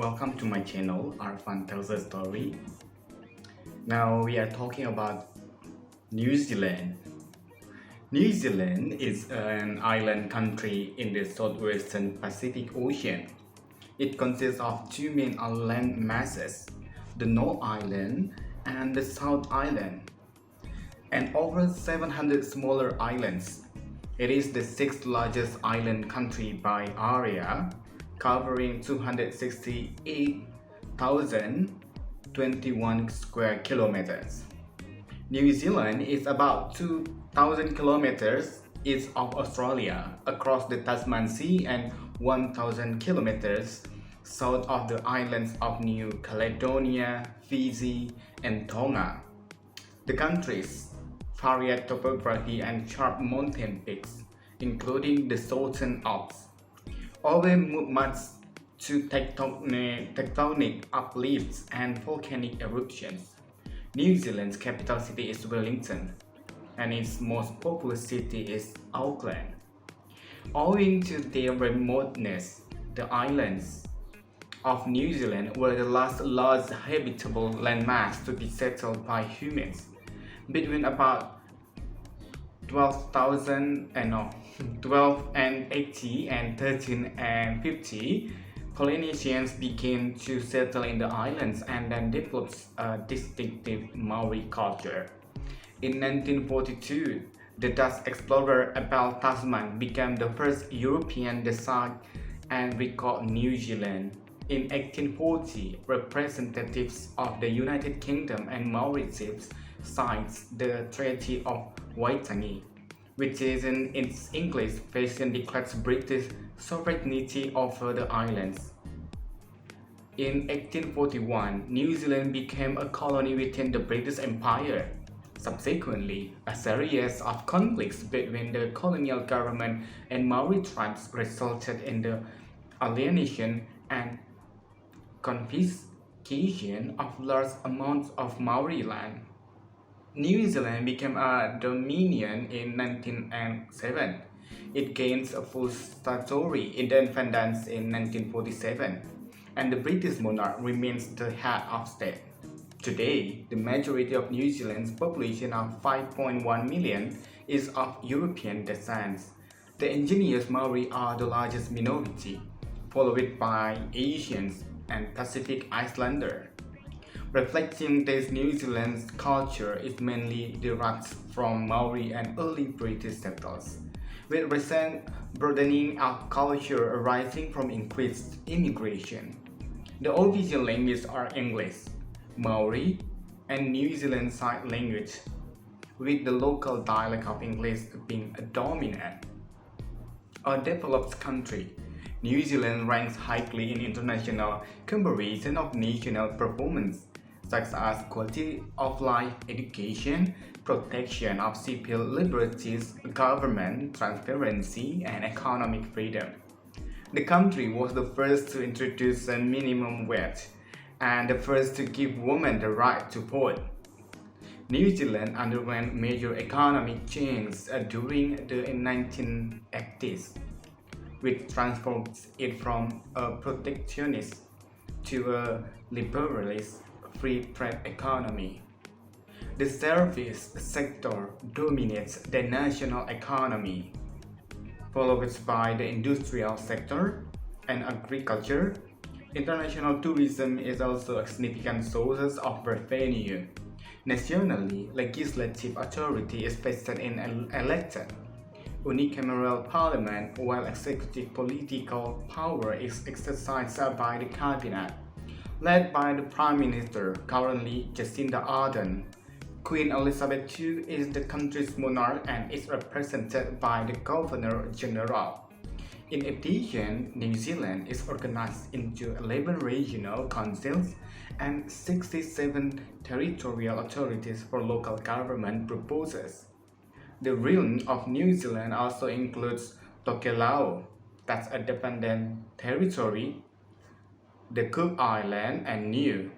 Welcome to my channel, Arvan tells a story. Now we are talking about New Zealand. New Zealand is an island country in the southwestern Pacific Ocean. It consists of two main land masses, the North Island and the South Island, and over 700 smaller islands. It is the sixth largest island country by area, covering 268,021 square kilometers. New Zealand is about 2,000 kilometers east of Australia, across the Tasman Sea, and 1,000 kilometers south of the islands of New Caledonia, Fiji, and Tonga. The country's varied topography and sharp mountain peaks, including the Southern Alps, owe much to tectonic uplifts and volcanic eruptions. New Zealand's capital city is Wellington, and its most populous city is Auckland. Owing to their remoteness, the islands of New Zealand were the last large habitable landmass to be settled by humans. Between about 12 and 80 and 13 and 50, Polynesians began to settle in the islands and then developed a distinctive Maori culture. In 1942, the Dutch explorer Abel Tasman became the first European to sight and record New Zealand. In 1840, representatives of the United Kingdom and Mauritius signed the Treaty of Waitangi, which is in its English version declares British sovereignty over the islands. In 1841, New Zealand became a colony within the British Empire. Subsequently, a series of conflicts between the colonial government and Maori tribes resulted in the alienation and confiscation of large amounts of Maori land. New Zealand became a dominion in 1907. It gained a full statutory independence in 1947, and the British monarch remains the head of state. Today, the majority of New Zealand's population of 5.1 million is of European descent. The indigenous Maori are the largest minority, followed by Asians and Pacific Islander. Reflecting this, New Zealand's culture is mainly derived from Maori and early British settlers, with recent broadening of culture arising from increased immigration. The official languages are English, Maori, and New Zealand Sign Language, with the local dialect of English being dominant. A developed country, New Zealand ranks highly in international comparison of national performance, such as quality of life, education, protection of civil liberties, government transparency, and economic freedom. The country was the first to introduce a minimum wage and the first to give women the right to vote. New Zealand underwent major economic changes during the 1980s, which transformed it from a protectionist to a liberalist free trade economy. The service sector dominates the national economy, followed by the industrial sector and agriculture. International tourism is also a significant source of revenue. Nationally, legislative authority is vested in an elected unicameral parliament, while executive political power is exercised by the cabinet, led by the Prime Minister, currently Jacinda Ardern. Queen Elizabeth II is the country's monarch and is represented by the Governor General. In addition, New Zealand is organized into 11 regional councils and 67 territorial authorities for local government purposes. The realm of New Zealand also includes Tokelau, that's a dependent territory, the Cook Islands, and Niue.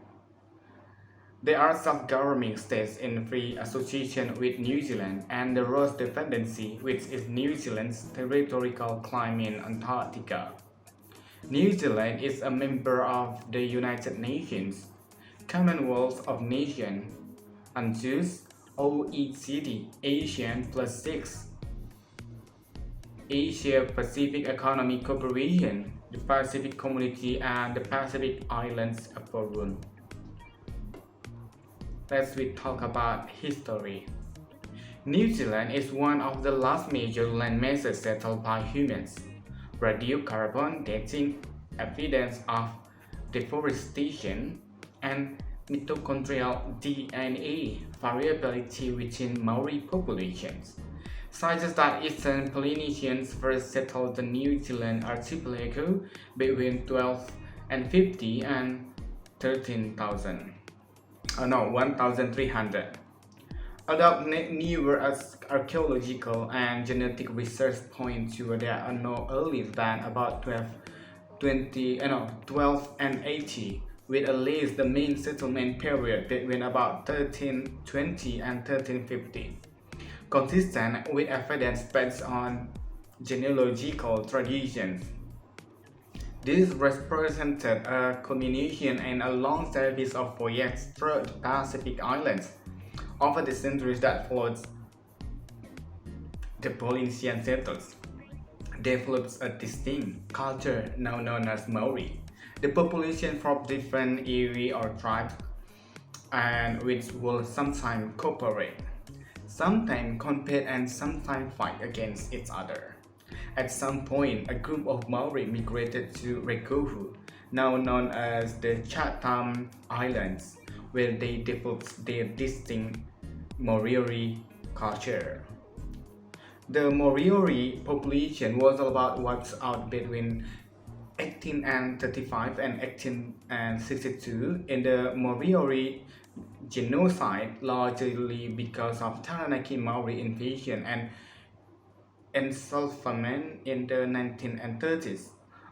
They are self-governing states in free association with New Zealand, and the Ross Dependency, which is New Zealand's territorial claim in Antarctica. New Zealand is a member of the United Nations, Commonwealth of Nations, UNCLOS, OECD, ASEAN Plus 6, Asia Pacific Economic Cooperation, the Pacific Community, and the Pacific Islands Forum. Let's we talk about history. New Zealand is one of the last major landmasses settled by humans. Radiocarbon dating, evidence of deforestation, and mitochondrial DNA variability within Maori populations suggests that Eastern Polynesians first settled the New Zealand archipelago between 12 and 50 and 13,000. Oh no, 1,300. Although newer archaeological and genetic research point to there are no earlier than about 12 and 80, with at least the main settlement period between about 1320 and 1350, consistent with evidence based on genealogical traditions. This represented a culmination in a long series of voyages through the Pacific Islands over the centuries that followed. The Polynesian settlers developed a distinct culture now known as Maori. The population from different areas or tribes and which will sometimes cooperate, sometimes compete and sometimes fight against each other. At some point, a group of Maori migrated to Rekohu, now known as the Chatham Islands, where they developed their distinct Moriori culture. The Moriori population was about wiped out between 1835 and 1862 in the Moriori genocide, largely because of Taranaki Maori invasion and enslavement in the 1930s,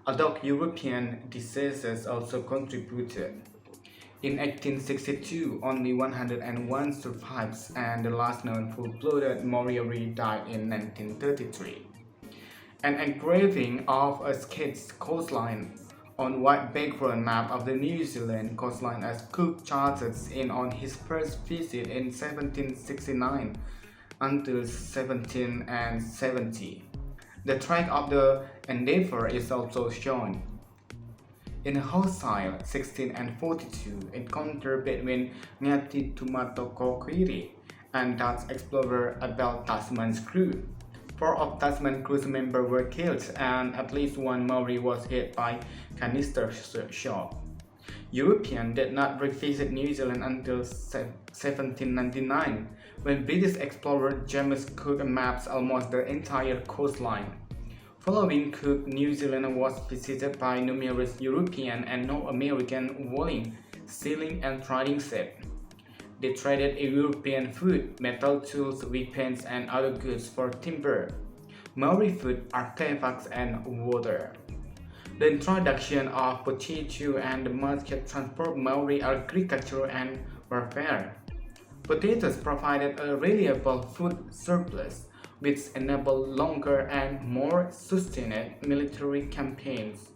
although European diseases also contributed. In 1862, only 101 survives, and the last known full-blooded Moriori died in 1933. An engraving of a sketched coastline on white background map of the New Zealand coastline as Cook charted in on his first visit in 1769 until 1770. The track of the Endeavour is also shown. In a hostile 1642 encounter between Ngati Tumatokokiri and Dutch explorer Abel Tasman's crew, 4 of Tasman's crew's members were killed and at least 1 Maori was hit by canister shot. Europeans did not revisit New Zealand until 1799, when British explorer James Cook mapped almost the entire coastline. Following Cook, New Zealand was visited by numerous European and North American whaling, sealing and trading ships. They traded European food, metal tools, weapons, and other goods for timber, Maori food, artifacts, and water. The introduction of potato and the musket transformed Maori agriculture and warfare. Potatoes provided a reliable food surplus, which enabled longer and more sustained military campaigns.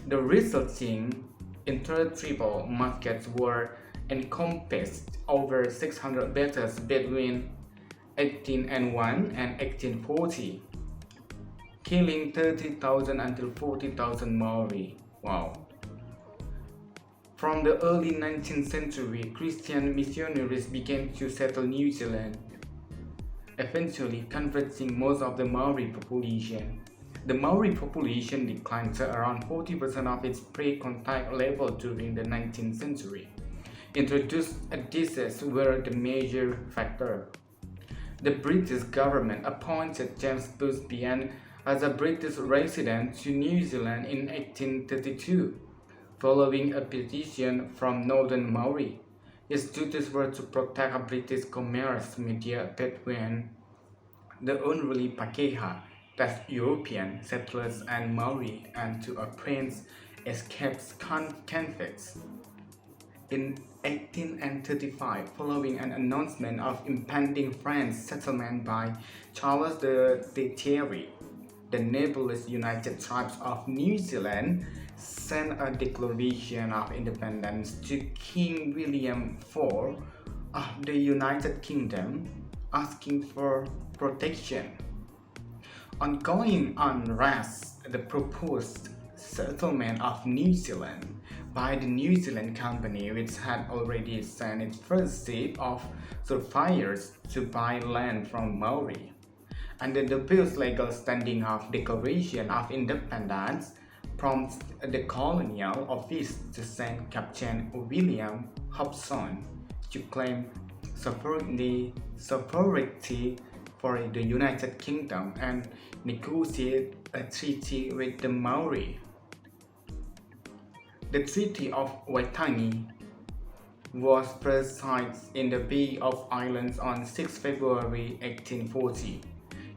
The resulting intertribal muskets were encompassed over 600 battles between 1801 and 1840, killing 30,000 until 40,000 Maori. Wow. From the early 19th century, Christian missionaries began to settle New Zealand, eventually converting most of the Maori population. The Maori population declined to around 40% of its pre-contact level during the 19th century. Introduced diseases were the major factor. The British government appointed James Busby as a British resident to New Zealand in 1832, following a petition from Northern Maori. His duties were to protect British commerce media between the unruly Pakeha, that's European settlers and Maori, and to apprehend escaped convicts. In 1835, following an announcement of impending French settlement by Charles de Thierry, the nebulous United Tribes of New Zealand sent a declaration of independence to King William IV of the United Kingdom, asking for protection. Ongoing unrest, the proposed settlement of New Zealand by the New Zealand Company, which had already sent its first ship of surveyors to buy land from Maori. Under the bill's legal standing of Declaration of Independence, prompts the Colonial Office to send Captain William Hobson to claim sovereignty for the United Kingdom and negotiate a treaty with the Maori. The Treaty of Waitangi was precised in the Bay of Islands on 6 February 1840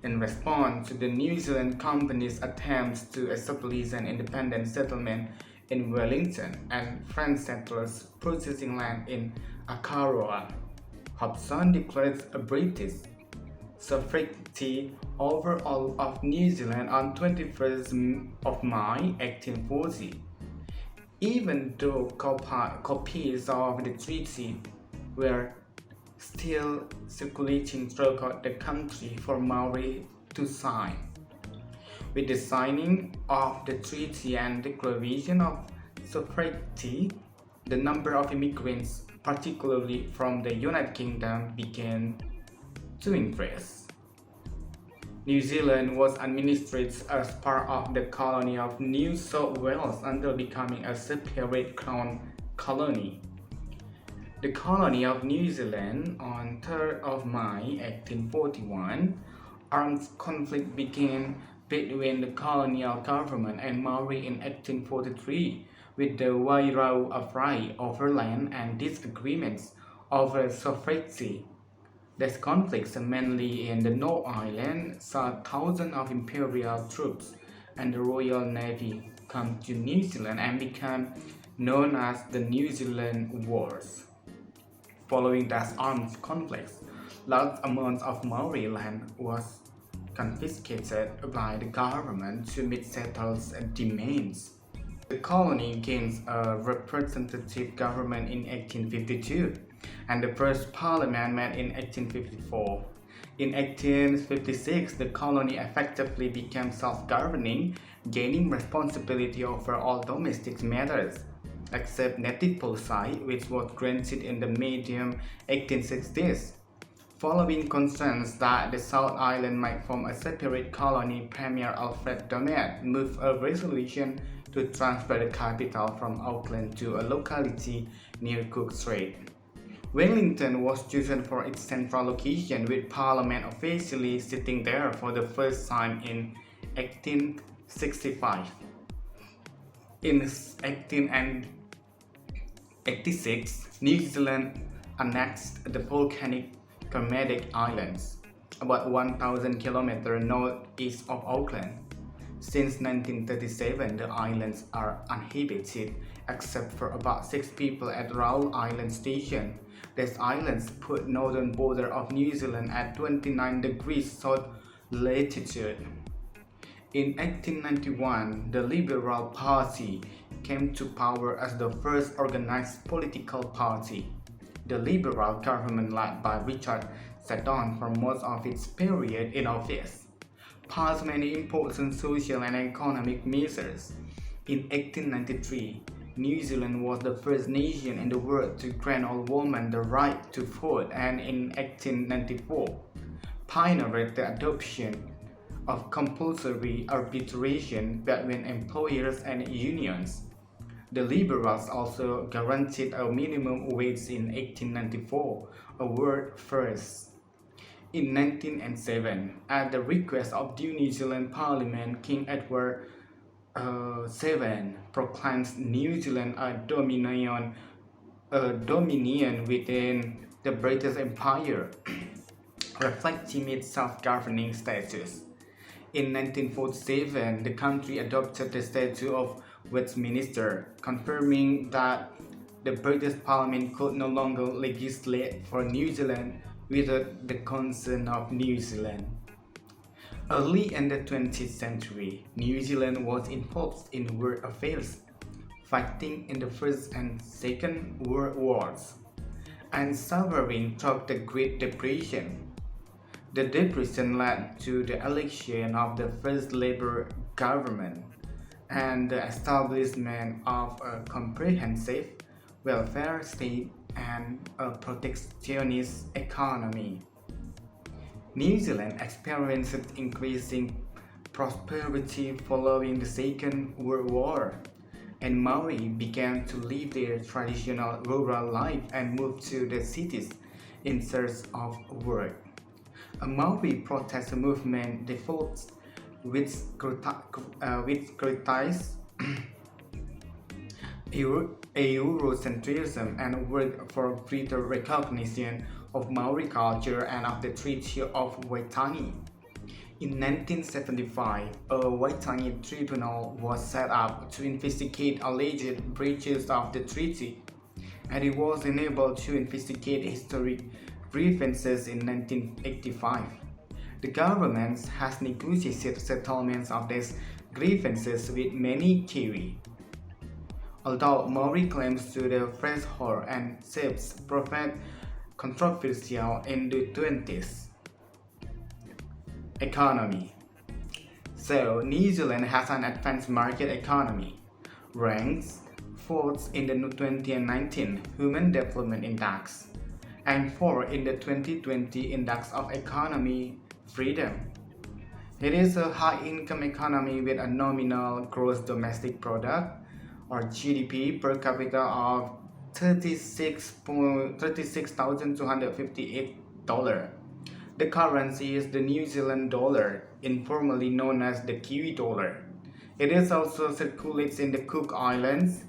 in response to the New Zealand Company's attempts to establish an independent settlement in Wellington and French settlers purchasing land in Akaroa. Hobson declared a British sovereignty over all of New Zealand on 21st of May 1840. Even though copies of the treaty were still circulating throughout the country for Maori to sign. With the signing of the treaty and declaration of sovereignty, the number of immigrants, particularly from the United Kingdom, began to increase. New Zealand was administered as part of the colony of New South Wales until becoming a separate crown colony. The colony of New Zealand on 3rd of May 1841, armed conflict began between the colonial government and Maori in 1843 with the Wairau affray over land and disagreements over sovereignty. These conflicts, mainly in the North Island, saw thousands of imperial troops and the Royal Navy come to New Zealand and become known as the New Zealand Wars. Following these armed conflicts, large amounts of Maori land was confiscated by the government to meet settlers' demands. The colony gained a representative government in 1852, and the first parliament met in 1854. In 1856, the colony effectively became self-governing, gaining responsibility over all domestic matters, except native policy, which was granted in the medium 1860s. Following concerns that the South Island might form a separate colony, Premier Alfred Domet moved a resolution to transfer the capital from Auckland to a locality near Cook Strait. Wellington was chosen for its central location, with Parliament officially sitting there for the first time in 1865. In 1886, New Zealand annexed the volcanic Kermadec Islands, about 1,000 kilometers northeast of Auckland. Since 1937, the islands are uninhabited except for about 6 people at Raoul Island Station. These islands put northern border of New Zealand at 29 degrees south latitude. In 1891, the Liberal Party came to power as the first organized political party. The Liberal government, led by Richard Seddon for most of its period in office, passed many important social and economic measures. In 1893, New Zealand was the first nation in the world to grant all women the right to vote, and in 1894, pioneered the adoption of compulsory arbitration between employers and unions. The Liberals also guaranteed a minimum wage in 1894, a world first. In 1907, at the request of the New Zealand Parliament, King Edward VII proclaimed New Zealand a dominion within the British Empire, reflecting its self-governing status. In 1947, the country adopted the Statute of Westminster, confirming that the British Parliament could no longer legislate for New Zealand without the consent of New Zealand. Early in the 20th century, New Zealand was involved in war affairs, fighting in the First and Second World Wars, and suffering through the Great Depression. The depression led to the election of the first Labour government and the establishment of a comprehensive welfare state and a protectionist economy. New Zealand experienced increasing prosperity following the Second World War, and Maori began to live their traditional rural life and moved to the cities in search of work. A Maori protest movement developed which criticized Eurocentrism and worked for greater recognition of Maori culture and of the Treaty of Waitangi. In 1975, a Waitangi tribunal was set up to investigate alleged breaches of the treaty, and it was enabled to investigate historic grievances in 1985. The government has negotiated settlements of these grievances with many Kiwi. Although Maori claims to the threshold and shapes proved controversial in the 20s. Economy. So, New Zealand has an advanced market economy, ranks 4th in the 2019 Human Development Index, and 4th in the 2020 Index of Economy Freedom. It is a high-income economy with a nominal gross domestic product or GDP per capita of $36,258. The currency is the New Zealand dollar, informally known as the Kiwi dollar. It is also circulates in the Cook Islands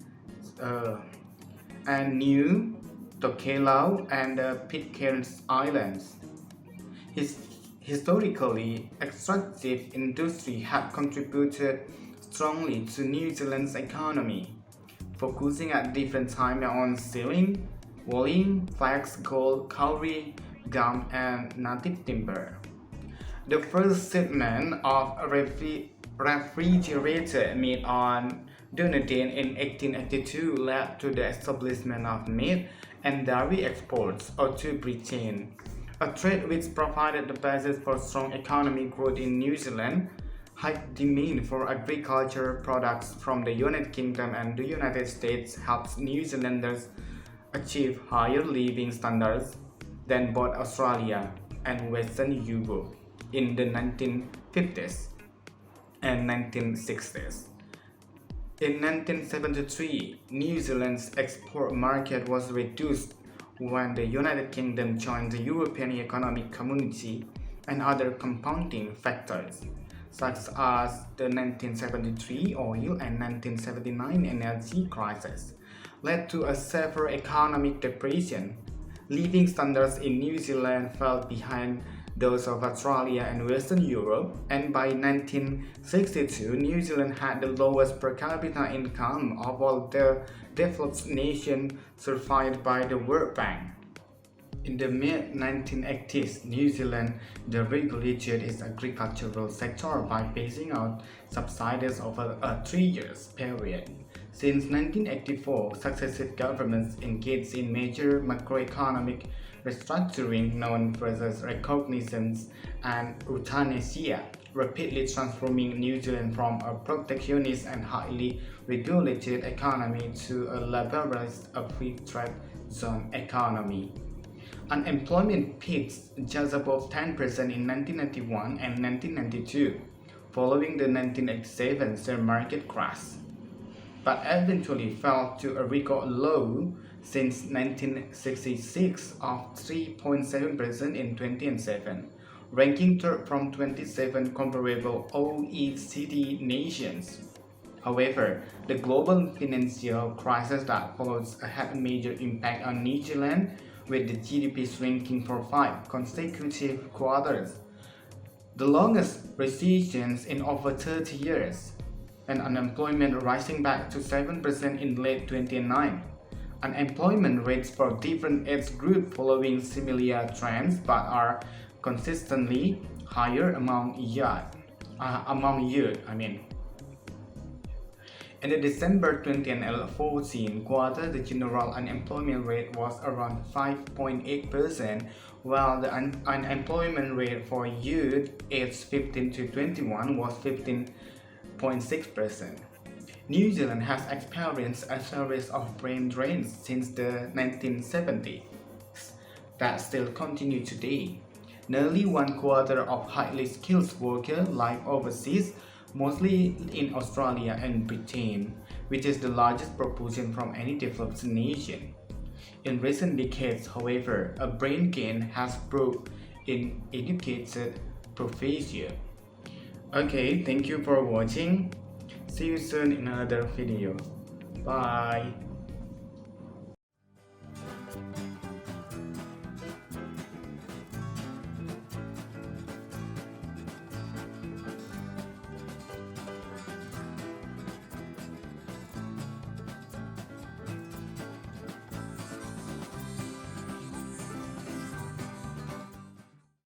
and New Tokelau and the Pitcairn Islands. Historically, extractive industry had contributed strongly to New Zealand's economy, focusing at different times on sealing, whaling, flax, gold, kauri, gum, and native timber. The first shipment of refrigerated meat on Dunedin in 1882 led to the establishment of meat and dairy exports to Britain, a trade which provided the basis for strong economic growth in New Zealand. High demand for agriculture products from the United Kingdom and the United States helps New Zealanders achieve higher living standards than both Australia and Western Europe in the 1950s and 1960s. In 1973, New Zealand's export market was reduced when the United Kingdom joined the European Economic Community, and other compounding factors, such as the 1973 oil and 1979 energy crisis, led to a severe economic depression. Living standards in New Zealand fell behind those of Australia and Western Europe, and by 1962, New Zealand had the lowest per capita income of all the developed nations certified by the World Bank. In the mid-1980s, New Zealand deregulated its agricultural sector by phasing out subsidies over a 3-year period. Since 1984, successive governments engaged in major macroeconomic restructuring known as reconnaissance and euthanasia, rapidly transforming New Zealand from a protectionist and highly regulated economy to a liberalized free trade zone economy. Unemployment peaked just above 10% in 1991 and 1992, following the 1987 share market crash, but eventually fell to a record low since 1966 of 3.7% in 2007, ranking third from 27 comparable OECD nations. However, the global financial crisis that follows had a major impact on New Zealand, with the GDP shrinking for 5 consecutive quarters, the longest recessions in over 30 years, and unemployment rising back to 7% in late 2009. Unemployment rates for different age groups following similar trends but are consistently higher among youth. In the December 2014 quarter, the general unemployment rate was around 5.8%, while the unemployment rate for youth aged 15 to 21 was 15.6%. New Zealand has experienced a series of brain drains since the 1970s that still continue today. Nearly one quarter of highly skilled workers live overseas, mostly in Australia and Britain, which is the largest proportion from any developed nation. In recent decades, however, a brain gain has brought in educated profession. Okay, thank you for watching. See you soon in another video. Bye.